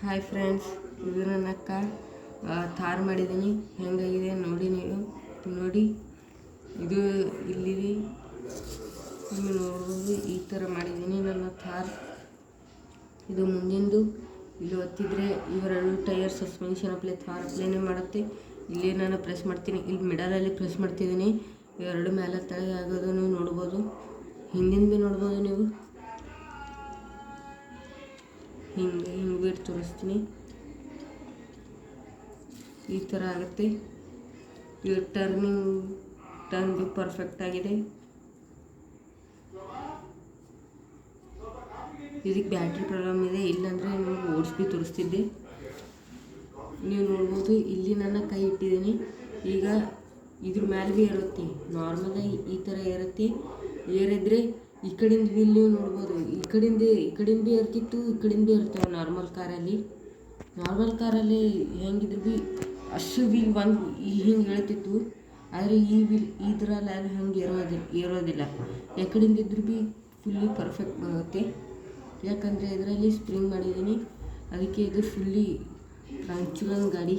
Hi friends, ಇದು ನನ್ನ ಅಕ್ಕ ಥಾರ್ ಮಾಡಿದ್ದೀನಿ. ಹೆಂಗಾಗಿದೆ ನೋಡಿ, ನೀವು ನೋಡಿ. ಇದು ಇಲ್ಲಿ ನೀವು ನೋಡ್ಬೋದು, ಈ ಥರ ಮಾಡಿದ್ದೀನಿ ನನ್ನ ಥಾರ್. ಇದು ಮುಂದಿಂದು ಇಲ್ಲಿ ಒತ್ತಿದ್ರೆ ಇವೆರಡು ಟೈರ್ ಸಸ್ಪೆನ್ಷನ್ ಥಾರ್ ಅಪ್ಲೈನೇ ಮಾಡುತ್ತೆ. ಇಲ್ಲಿ ನಾನು ಪ್ರೆಸ್ ಮಾಡ್ತೀನಿ, ಇಲ್ಲಿ ಮಿಡಲಲ್ಲಿ ಪ್ರೆಸ್ ಮಾಡ್ತಿದ್ದೀನಿ. ಇವೆರಡು ಮೇಲೆ ತೆಳಗೆ ಆಗೋದು ನೀವು ನೋಡ್ಬೋದು. ಹಿಂದಿಂದ ಭೀ ನೋಡ್ಬೋದು ನೀವು. ಹಿಂಗೆ ಬಿಟ್ಟು ತೋರಿಸ್ತೀನಿ. ಈ ಥರ ಆಗುತ್ತೆ. ಇದು ಟರ್ನ್ ಬಿ ಪರ್ಫೆಕ್ಟ್ ಆಗಿದೆ. ಇದಕ್ಕೆ ಬ್ಯಾಟ್ರಿ ಪ್ರಾಬ್ಲಮ್ ಇದೆ, ಇಲ್ಲಾಂದರೆ ನಿಮಗೆ ಓಡಿಸ್ಬಿ ತೋರಿಸ್ತಿದ್ದೆ. ನೀವು ನೋಡ್ಬೋದು, ಇಲ್ಲಿ ನನ್ನ ಕೈ ಇಟ್ಟಿದ್ದೀನಿ. ಈಗ ಇದ್ರ ಮೇಲೆ ಭೀ ಇರುತ್ತೆ, ನಾರ್ಮಲಾಗಿ ಈ ಥರ ಇರುತ್ತೆ. ಏರಿದ್ರೆ ಈ ಕಡೆಯಿಂದ ವೀಲ್ ನೀವು ನೋಡ್ಬೋದು, ಈ ಕಡೆಯಿಂದ ಭೀ ಇರ್ತಿತ್ತು, ಈ ಕಡೆಯಿಂದ ಭೀ ಇರ್ತವೆ. ನಾರ್ಮಲ್ ಕಾರಲ್ಲಿ ಹೆಂಗಿದ್ರು ಭೀ ಅಷ್ಟು ವೀಲ್ ಒಂದು ಹಿಂಗೆ ಹೇಳ್ತಿತ್ತು. ಆದರೆ ಈ ವೀಲ್ ಇದ್ರಲ್ಲಿ ಅದು ಹಂಗೆ ಇರೋದಿಲ್ಲ. ಯಾಕಡೆಯಿಂದ ಇದ್ರೂ ಭೀ ಫುಲ್ಲಿ ಪರ್ಫೆಕ್ಟ್ ಬರುತ್ತೆ. ಯಾಕಂದರೆ ಇದರಲ್ಲಿ ಸ್ಪ್ರಿಂಗ್ ಮಾಡಿದ್ದೀನಿ, ಅದಕ್ಕೆ ಇದು ಫುಲ್ಲಿ ಫ್ರಾಂಚುಲನ್ ಗಾಡಿ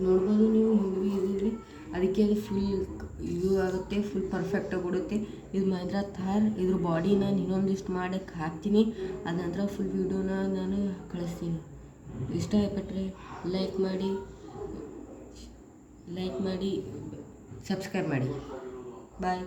ನೋಡ್ಬೋದು ನೀವು. ಹಿಂಗೆ ಭೀ ಇದಿದ್ರಿ, ಅದಕ್ಕೆ ಅದು ಫುಲ್ ಇದು ಆಗುತ್ತೆ, ಫುಲ್ ಪರ್ಫೆಕ್ಟಾಗಿ ಬಿಡುತ್ತೆ. ಇದು ಮಹೀಂದ್ರ ಥಾರ್. ಇದ್ರ ಬಾಡಿ ನಾನು ಇನ್ನೊಂದಿಷ್ಟು ಮಾಡೋಕ್ಕೆ ಹಾಕ್ತೀನಿ. ಅದ ನಂತರ ಫುಲ್ ವೀಡಿಯೋನ ನಾನು ಕಳಿಸ್ತೀನಿ. ಇಷ್ಟ ಆಗ್ಬಿಟ್ರೆ ಲೈಕ್ ಮಾಡಿ, ಸಬ್ಸ್ಕ್ರೈಬ್ ಮಾಡಿ. ಬಾಯ್.